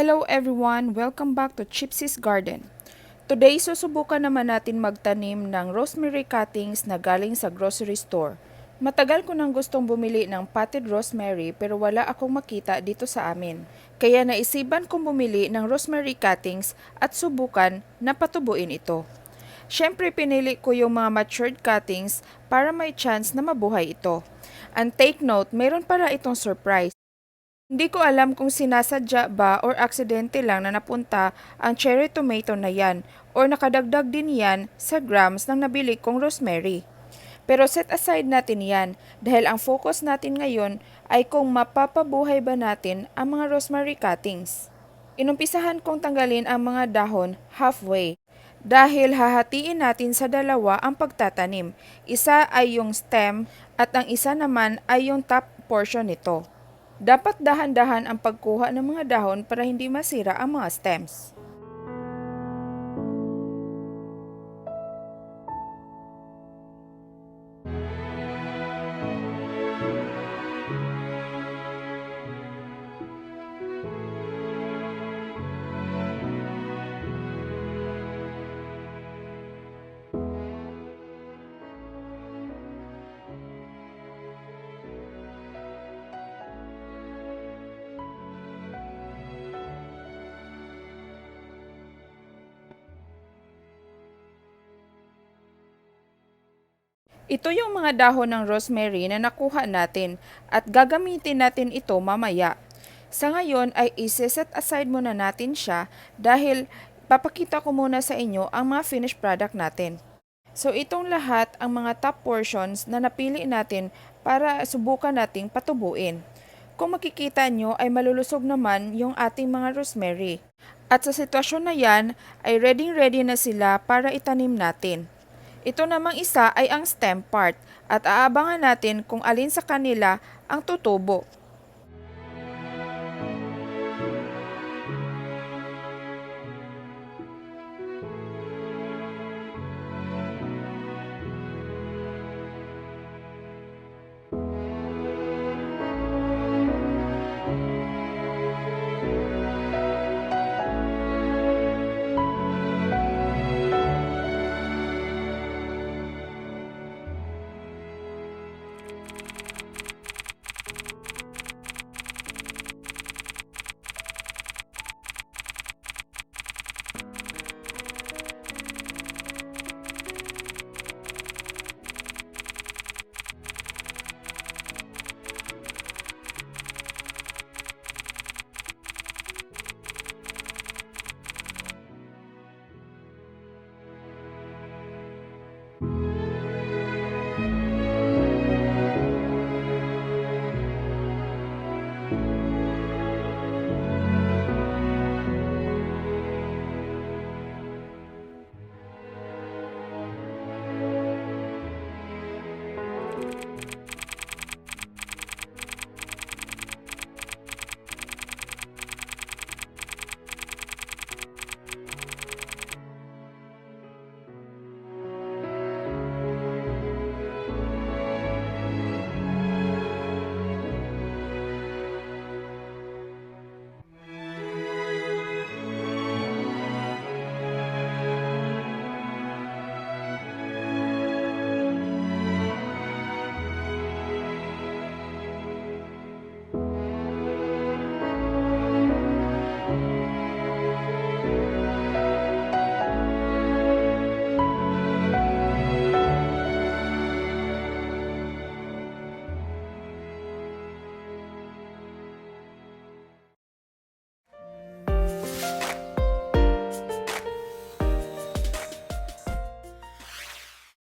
Hello everyone! Welcome back to Chipsy's Garden. Today, susubukan naman natin magtanim ng rosemary cuttings na galing sa grocery store. Matagal ko nang gustong bumili ng potted rosemary pero wala akong makita dito sa amin. Kaya naisipan kong bumili ng rosemary cuttings at subukan na patubuin ito. Siyempre pinili ko yung mga matured cuttings para may chance na mabuhay ito. And take note, meron para itong surprise. Hindi ko alam kung sinasadya ba or aksidente lang na napunta ang cherry tomato na yan or nakadagdag din yan sa grams ng nabili kong rosemary. Pero set aside natin yan dahil ang focus natin ngayon ay kung mapapabuhay ba natin ang mga rosemary cuttings. Inumpisahan kong tanggalin ang mga dahon halfway dahil hahatiin natin sa dalawa ang pagtatanim. Isa ay yung stem at ang isa naman ay yung top portion nito. Dapat dahan-dahan ang pagkuha ng mga dahon para hindi masira ang mga stems. Ito yung mga dahon ng rosemary na nakuha natin at gagamitin natin ito mamaya. Sa ngayon ay i-set aside muna natin siya dahil papakita ko muna sa inyo ang mga finished product natin. So itong lahat ang mga top portions na napili natin para subukan nating patubuin. Kung makikita nyo ay malulusog naman yung ating mga rosemary. At sa sitwasyon na yan ay ready na sila para itanim natin. Ito namang isa ay ang stem part at aabangan natin kung alin sa kanila ang tutubo.